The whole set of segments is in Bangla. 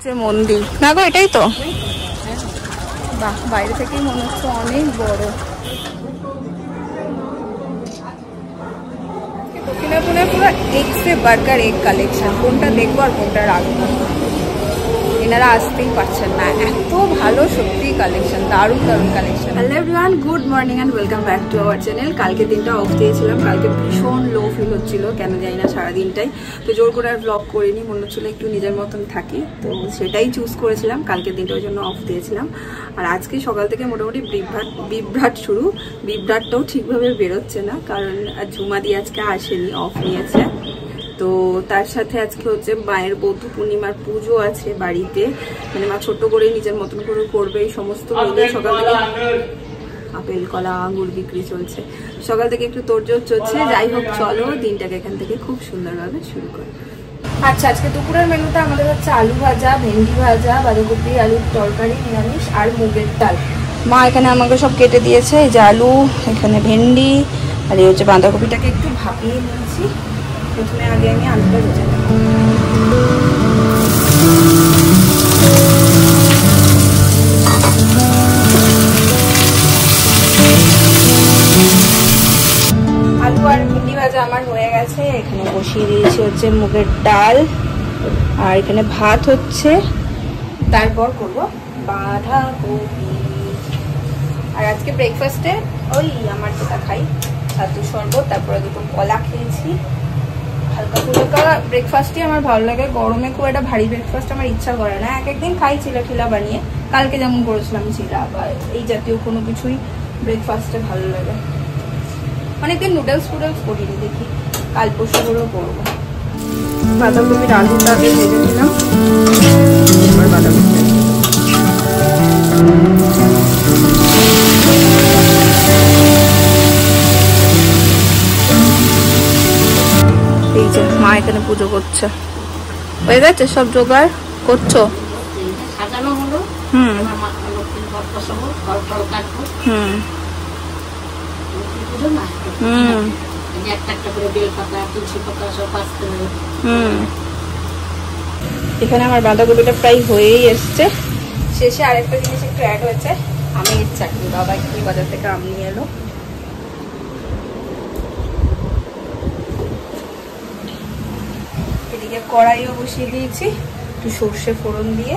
হচ্ছে মন্দির না গো, এটাই তো। বাহ, বাইরে থেকেই মনে হচ্ছে অনেক বড়। পুরো এক সে বার্গার এক কালেকশন, কোনটা দেখবো আর কোনটা রাখবো এনারা আসতেই পারছেন না, এত ভালো সত্যি কালেকশন, দারুণ দারুণ collection. Hello everyone, good morning and welcome back to our channel. কালকে দিনটা অফ দিয়েছিলাম, কালকে ভীষণ লো ফিল হচ্ছিল, কেন জানি না সারাদিনটাই। তো জোর করে আর ব্লগ করিনি, মনে হচ্ছিল একটু নিজের মতন থাকি, তো সেটাই চুজ করেছিলাম কালকের দিনটা, ওই জন্য অফ দিয়েছিলাম। আর আজকে সকাল থেকে মোটামুটি বিভ্রাট শুরু, বিভ্রাটটাও ঠিকভাবে বেরোচ্ছে না, কারণ ঝুমা দিয়ে আজকে আসেনি, অফ নিয়েছে। তো তার সাথে আজকে হচ্ছে মায়ের বৌদ্ধ পূর্ণিমার পুজো আছে বাড়িতে, মানে মা ছোট্ট করে নিজের মতন করে করবে, এই সমস্ত মিলিয়ে সকাল থেকে আপেল কলা আঙুর বিক্রি চলছে, সকাল থেকে একটু তোড়জোড় চলছে। যাই হোক, চলো দিনটাকে এখান থেকে খুব সুন্দরভাবে শুরু করি। আচ্ছা, আজকে দুপুরের মেনুতে আমাদের হচ্ছে আলু ভাজা, ভেন্ডি ভাজা, বাঁধাকপি আলুর তরকারি নিরামিষ, আর মুগের ডাল। মা এখানে আমাকে সব কেটে দিয়েছে, এই যে আলু, এখানে ভেন্ডি, আর এই হচ্ছে বাঁধাকপিটাকে একটু ভাপিয়ে নিয়েছি। প্রথমে আগে আমি আলুটা ভেজে নেব। আলু আর ভেন্ডি ভাজা আমার হয়ে গেছে, এখানে বসিয়ে দিয়েছি হচ্ছে মুগের ডাল, আর এখানে ভাত হচ্ছে, তারপর করব বাঁধাকপি। আর আজকে ব্রেকফাস্টে ওই আমার যেটা খাই ছাতু শরবত, তারপরে দুটো কলা খেয়েছি। হালকা ফুলকা ব্রেকফাস্টই আমার ভালো লাগে, গরমে খুব একটা ভারী ব্রেকফাস্ট আমার ইচ্ছা করে না। এক একদিন খাই চিলা ঠিলা বানিয়ে, কালকে যেমন করেছিলাম চিলা বা এই জাতীয় কোনো কিছুই ব্রেকফাস্টে ভালো লাগে। অনেকদিন নুডলস ফুডলস করিনি, দেখি কাল পরশু করেও করবো। বাঁধাকপির আলুটা আগে ভেজে নিলাম, এবার বাঁধাকপি মা এখানে পুজো করছে। হয়ে গেছে সব জোগাড় করছো? হুম হুম হুম এখানে আমার বাঁধাকপিটা প্রায় হয়েই এসছে। শেষে আরেকটা জিনিস একটু অ্যাড হয়েছে, আমের চাটনি। বাবা একটু বাজার থেকে আম নিয়ে এলো। এদিকে কড়াইও বসিয়ে দিয়েছি, একটু সর্ষে ফোড়ন দিয়ে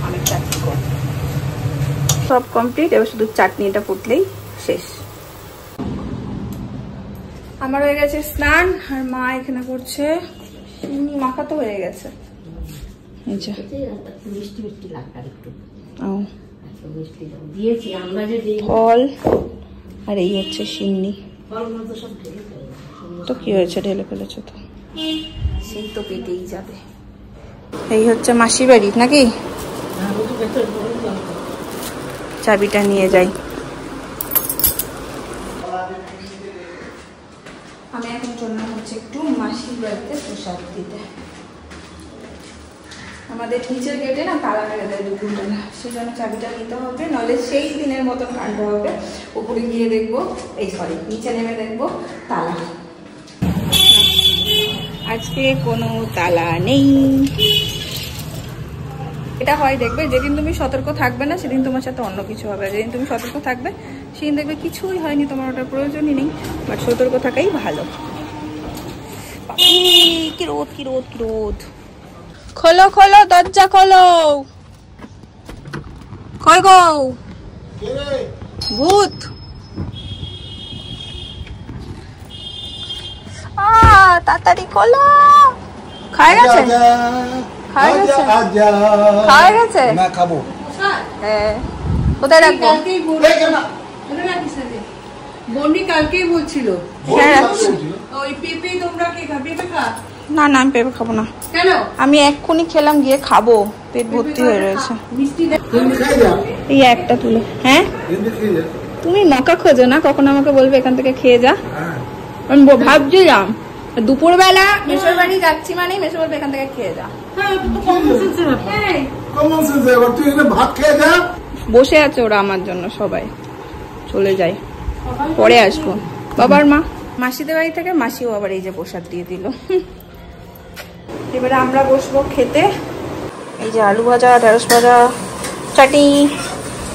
আমের চাটনি করব। সব কমপ্লিট, এবার শুধু চাটনিটা ফুটলেই শেষ। আমার হয়ে গেছে স্নান, আর মা এখানে করছে মাখা তো হয়ে গেছে। ফল আর এই হচ্ছে সিন্নি, তো কি হয়েছে ঢেলে ফেলেছে, তো সেই তো পেটেই যাবে। এই হচ্ছে মাসির বাড়ি নাকি, চাবিটা নিয়ে যাই। আমি এখন জন্য হচ্ছে একটু মাসির বাড়িতে প্রসাদ দিতে। আমাদের নিচের গেটে না তালা মেরে দেয় দুপুরবেলা, সেই জন্য চাবিটা নিতে হবে, নাহলে সেই দিনের মতন কাণ্ড হবে। উপরে গিয়ে দেখবো, এই সরি নিচে নেমে দেখবো তালা, আজকে কোনো তালা নেই। এটা হয় দেখবে, যেদিন তুমি সতর্ক থাকবে না সেদিন তোমার সাথে অন্য কিছু হবে, যেদিন তুমি সতর্ক থাকবে সেদিন দেখবে কিছুই হয়নি, তোমার ওটার প্রয়োজনই নেই। বাট সতর্ক থাকাই ভালো। কি রোদ কি রোদ কি রোদ! খোলো খোলো দরজা খোলো। কই গো ভূত! তাড়াতাড়ি খোলো। খায় গেছে, খায় গেছে, খায় গেছে না, খাবো। হ্যাঁ, কোথায় রাখবো? বন্ডি কালকেই বলছিল ওই পেঁপে, তোমরা কি খাবে? পেঁপে খা? না না, আমি পেঁপে খাবো না। কেন? আমি এক্ষুনি খেলাম, গিয়ে খাবো, পেট ভর্তি হয়ে রয়েছে। এই একটা তুলো। হ্যাঁ, তুমি মকা খোঁজো না, কখন আমাকে বলবে এখান থেকে খেয়ে যা। আমি ভাবছিলাম দুপুরবেলা মেসোর বাড়ি যাচ্ছি, মানে মেসো বলবে এখান থেকে খেয়ে যা। বসে আছে ওরা আমার জন্য, সবাই চলে যায়, পরে আসবো। বাবার মা মাসিদের বাড়ি থেকে, মাসিও আবার এই যে প্রসাদ দিয়ে দিল। এবারে আমরা বসবো খেতে। এই যে আলু ভাজা, ঢেঁড়স ভাজা, চাটনি,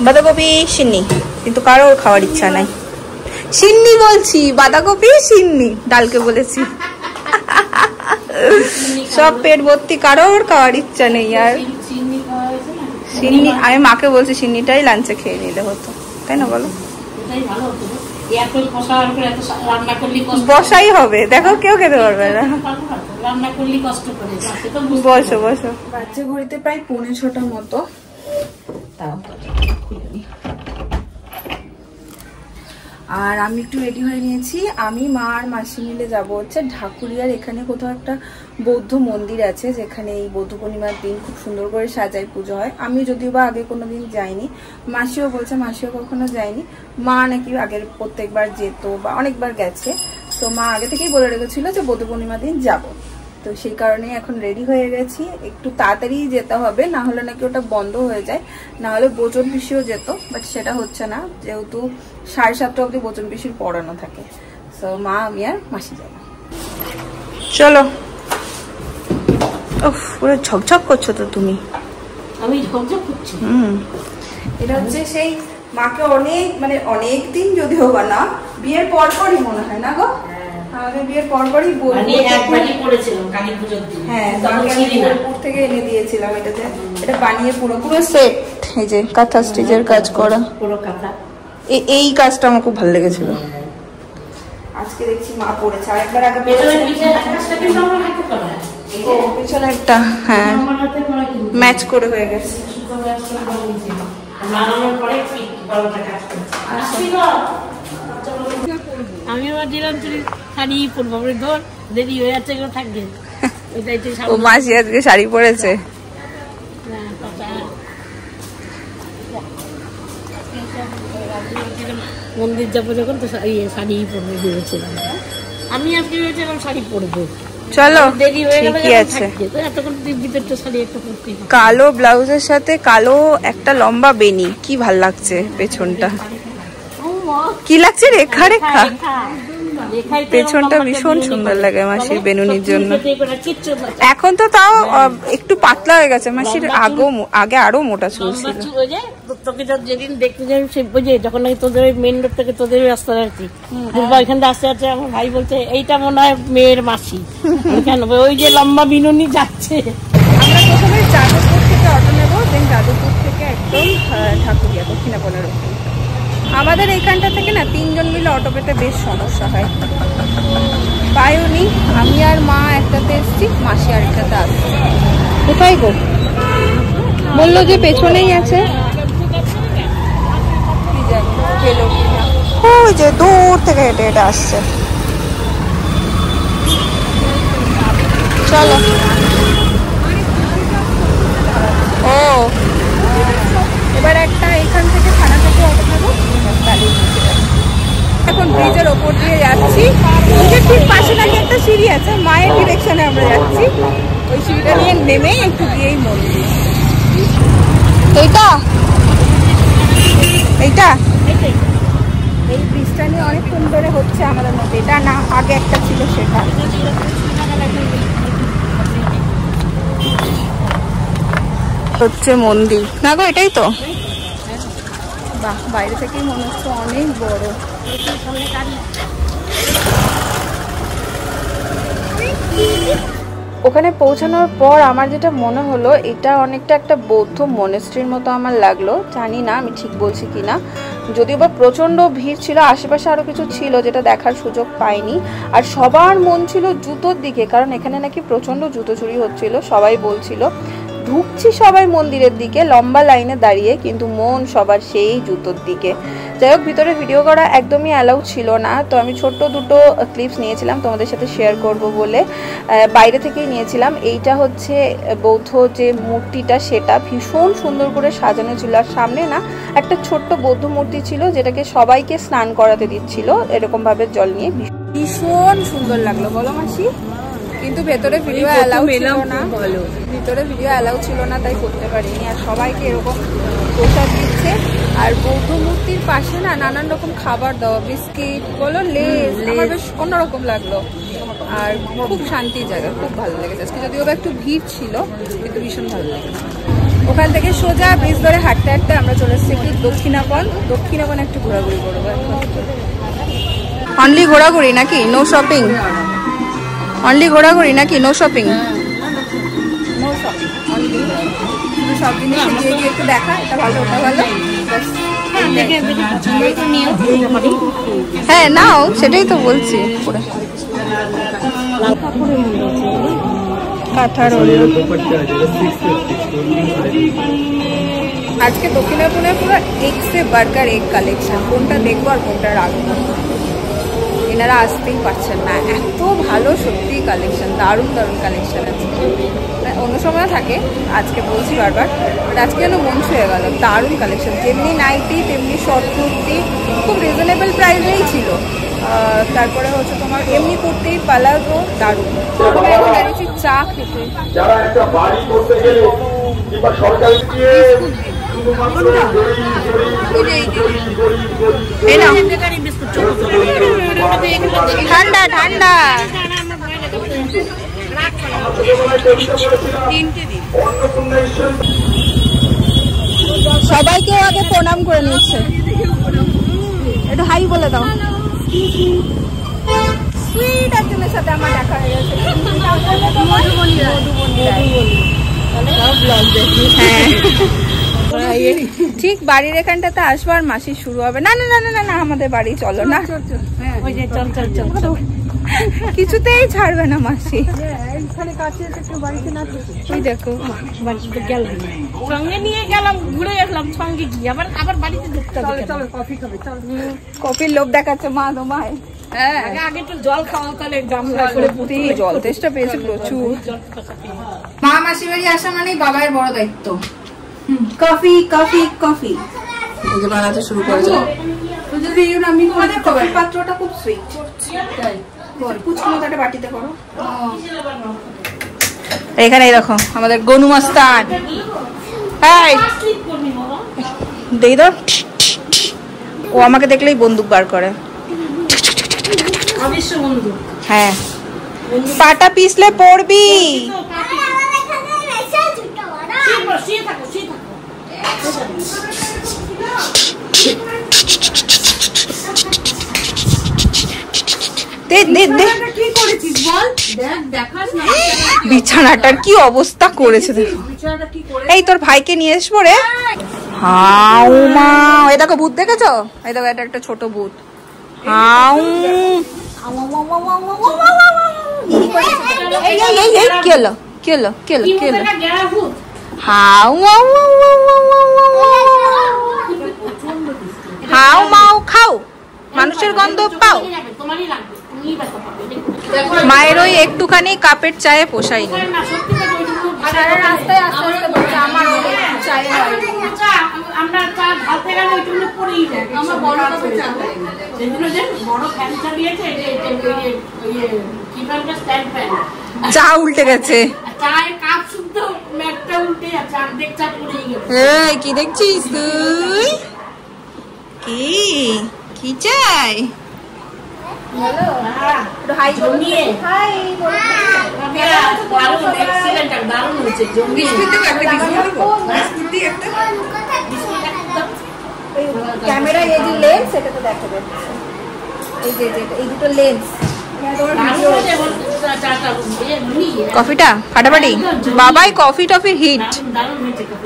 বাঁধাকপি, সিন্নি, কিন্তু কারোর খাওয়ার ইচ্ছা নাই। সিন্নি বলছি, বাঁধাকপি সিন্নি, ডালকে বলেছি। সব পেট ভর্তি, কারোর খাওয়ার ইচ্ছা নেই। আর সিন্নি আমি মাকে বলছি সিন্নিটাই লাঞ্চে খেয়ে নিলে হতো, তাই না বলো? বসাই হবে, দেখো কেউ খেতে পারবে না। বসো বসো। বাচ্চা ঘড়িতে প্রায় 6:45 মতো। আর আমি একটু রেডি হয়ে নিয়েছি। আমি মা আর মাসি মিলে যাবো হচ্ছে ঢাকুরিয়ার এখানে কোথাও একটা বৌদ্ধ মন্দির আছে, যেখানে এই বৌদ্ধ পূর্ণিমার দিন খুব সুন্দর করে সাজায়, পুজো হয়। আমি যদিও বা আগে কোনোদিন যাইনি, মাসিও বলছে মাসিও কখনো যায়নি। মা নাকি আগের প্রত্যেকবার যেত বা অনেকবার গেছে, তো মা আগে থেকেই বলে রেখেছিল যে বৌদ্ধ পূর্ণিমার দিন যাবো। তো সেই কারণে এখন রেডি হয়ে গেছি। একটু তাড়াতাড়ি যেতে হবে, না হলে নাকি ওটা বন্ধ হয়ে যায়, না হলে বচন পিসিও যেত, বাট সেটা হচ্ছে না, যেহেতু 7:30 অবধি বচন পিসির পড়ানো থাকে। তো মা, আমি আর মাসি যাবো। চলো। ওহ, পুরো ঝকঝক করছো তো তুমি। আমি ঝকঝক করছি। এটা হচ্ছে সেই মাকে অনেক দিন যদিও বা না, বিয়ের পরপরই মনে হয় না গো, আমাদের বিয়ের পরপরই বোলপুর থেকে এনে দিয়েছিলাম। এটাতে এটা বানিয়ে পুরো সেট, এই যে কাঁথা স্টিচের কাজ করা, পুরো কাঁথা। এই কাজটা আমার খুব ভালো লেগেছিল। আজকে দেখছি মা পড়েছে, আরেকবার আগে পিছনে একটা, হ্যাঁ ম্যাচ করে হয়ে গেছে। আমি আবার দিলাম শাড়ি পরবো, ধর দেরি হয়ে যাচ্ছে, এগুলো থাকবে। ও মাসি আজকে শাড়ি পরেছে। মন্দির যাবো যখন তো শাড়ি পরবো ভেবেছিলাম। আমি আজকে ভেবেছিলাম শাড়ি পরবো। চলো, দেরি হয়ে গেল, ঠিকই আছে। এতক্ষণ ভিতরটা শাড়ি একটা পরতে, কালো ব্লাউজের সাথে কালো একটা লম্বা বেনি, কি ভাল লাগছে। পেছনটা কি লাগছে, রেখা রেখা। পেছনটা ভীষণ সুন্দর লাগে মাসির বেনুনির জন্য। এখন তো তাও একটু পাতলা হয়ে গেছে, মাসির আগে আরো মোটা চুল ছিল। তোকে যেদিন দেখতে যাই যখন নাকি তোদের ওই মেন রোড থেকে তোদের রাস্তা যাচ্ছি, ওইখান থেকে আসতে যাচ্ছে, আমার ভাই বলছে এইটা মনে হয় মেয়ের মাসি। কেন? ওই যে লম্বা বিনুনি যাচ্ছে। আমরা প্রথমে যাদবপুর থেকে অটো নেবো, দেন যাদবপুর থেকে একদম ঠাকুরিয়া দক্ষিণাপনের ওখানে। আমাদের এইখানটা থেকে না 3 জন মিলে অটো পেতে বেশ সমস্যা হয়, পাইওনি। আমি আর মা একটাতে এসছি, মাসি আর একটাতে আসছে। কোথায় গো? বললো যে পেছনেই আছে, ওই যে দূর থেকে হেঁটে হেঁটে আসছে। চলো। ও এবার একটা এখান থেকে থানা থেকে অটো নেবো। এখন ব্রিজের ওপর দিয়ে যাচ্ছি, ব্রিজের ঠিক পাশে নাকি একটা সিঁড়ি আছে, মায়ের ডিরেকশনে আমরা যাচ্ছি। ওই সিঁড়িটা নিয়ে নেমে একটু গিয়েই মন্দির। এইটা এই ব্রিজটা নিয়ে অনেকক্ষণ ধরে হচ্ছে আমাদের মধ্যে, এটা না আগে একটা ছিল সেটা। হচ্ছে মন্দির না গো, এটাই তো। বাহ, বাইরে থেকেই মনে হচ্ছে অনেক বড়। ওখানে পৌঁছানোর পর আমার যেটা মনে হলো, এটা অনেকটা একটা বৌদ্ধ মনেস্ট্রির মতো আমার লাগলো। জানি না আমি ঠিক বলছি কিনা, যদিও বা প্রচণ্ড ভিড় ছিল, আশেপাশে আরও কিছু ছিল যেটা দেখার সুযোগ পাইনি। আর সবার মন ছিল জুতোর দিকে, কারণ এখানে নাকি প্রচণ্ড জুতো চুরি হচ্ছিল। সবাই বলছিল, ঢুকছি সবাই মন্দিরের দিকে লম্বা লাইনে দাঁড়িয়ে, কিন্তু মন সবার সেই জুতোর দিকে। যাই হোক, ভিতরে ভিডিও করা একদমই অ্যালাউ ছিল না, তো আমি ছোট্ট দুটো ক্লিপস নিয়েছিলাম তোমাদের সাথে শেয়ার করব বলে, বাইরে থেকেই নিয়েছিলাম। এইটা হচ্ছে বৌদ্ধ যে মূর্তিটা, সেটা ভীষণ সুন্দর করে সাজানো ছিল। আর সামনে না একটা ছোট্ট বৌদ্ধ মূর্তি ছিল, যেটাকে সবাইকে স্নান করাতে দিচ্ছিল এরকমভাবে জল নিয়ে। ভীষণ সুন্দর লাগলো, বলো মাসি? কিন্তু ভেতরে ভিডিও অ্যালাউ ছিল না, ভিতরে ভিডিও অ্যালাউ ছিল না, তাই করতে পারিনি। আর সবাইকে এরকম প্রসাদ দিচ্ছে। আর বৌদ্ধ মূর্তির পাশে না নানান রকম খাবার দেওয়া, বিস্কিট বলো, লেজ, আমার বেশ অন্যরকম লাগলো। আর খুব শান্তির জায়গা, খুব ভালো লেগেছে আজকে, যদিও একটু ভিড় ছিল কিন্তু ভীষণ ভালো লেগেছে। ওখান থেকে সোজা ব্রিজ ধরে হাঁটতে হাঁটতে আমরা চলে এসেছি একটু দক্ষিণাপন একটু ঘোরাঘুরি করবো। অনলি ঘোরাঘুরি নাকি নো শপিং? অনলি ঘোরাঘুরি নাকি no shopping? No shopping, only সব জিনিস গিয়ে গিয়ে একটু দেখা, এটা ভালো ওটা ভালো। হ্যাঁ নাও, সেটাই তো বলছি। আজকে দক্ষিণাপনে পুরো এক সে বার্গার এক কালেকশন, কোনটা দেখবো আর কোনটা রাখবো এনারা আসতেই পারছেন না, এত ভালো সত্যি কালেকশন, দারুণ দারুণ কালেকশন আছে। অন্য সময় থাকে, আজকে বলছি বারবার, বাট আজকে যেন মন ছুঁয়ে গেল, দারুণ কালেকশন, যেমনি নাইটি তেমনি শর্ট কুর্তি, খুব রিজনেবল প্রাইসেই ছিল। তারপরে হচ্ছে তোমার এমনি কুর্তি, পালাজো, দারুণ। আমি এখন বেরিয়েছি চা খেতে। ঠান্ডা ঠান্ডা সবাইকে আগে প্রণাম করে নিচ্ছে, একটু হাই বলে দাও। সুইট একজনের সাথে আমার দেখা হয়ে গেছে, ঠিক বাড়ির এখানটাতে আসবো আর মাসি শুরু হবে, না না না না না আমাদের বাড়ি চলো না, কিছুতেই ছাড়বে না মাসি। দেখো সঙ্গে নিয়ে গেলাম, ঘুরে আসলাম, সঙ্গে গিয়ে আবার আবার বাড়িতে ঢুকতে হবে। কফির লোভ দেখাচ্ছে মা তোমায়। হ্যাঁ আগে একটু জল খাওয়া, তাহলে গামলা করে জল তেষ্টা পেয়েছে প্রচুর। মা মাসি বাড়ি আসা মানেই বাবার বড় দায়িত্ব। কফি কফি কফি বানাতে শুরু করেছে। কফির পাত্রটা খুব সুইট, বাটিতে করো। এখানে দেখো আমাদের গনু মস্তান, দেখি তো, ও আমাকে দেখলেই বন্দুক বার করে। হ্যাঁ পাটা পিছলে পড়বি। বিছানাটার কি অবস্থা করেছে দেখো। এই তোর ভাইকে নিয়ে আসবো রে। হাউ মা, এই দেখো ভূত দেখেছো? এই দেখো এটা একটা ছোট ভূত। হাউ কি হলো কি হলো কি হলো কি হলো? হাউ হাউ মাউ খাও, মানুষের গন্ধ পাও। মায়ের ওই একটুখানি কাপের চায়ে পোষাই না। চা উল্টে গেছে, কি দেখছিস তুই? কি কি চাই? ক্যামেরা এই যে লেন্স, এটা তো দেখা যাচ্ছে, এই যে এই দুটো লেন্স। কফিটা ফাটাফাটি, বাবাই কফি টফি হিট।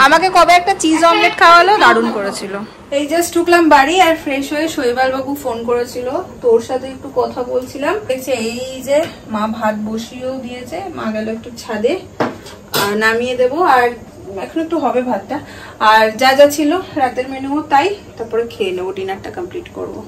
আমাকে কবে একটা চিজ অমলেট খাওয়ালো, দারুণ করেছিল। এই জাস্ট ঢুকলাম বাড়ি আর ফ্রেশ হয়ে শৈবাল বাবু ফোন করেছিল, তোর সাথে একটু কথা বলছিলাম। দেখছে এই যে মা ভাত বসিয়েও দিয়েছে, মা গেল একটু ছাদে, নামিয়ে দেবো, আর এখন একটু হবে ভাতটা, আর যা যা ছিল রাতের মেনু তাই, তারপরে খেয়ে নেবো, ডিনারটা কমপ্লিট করবো।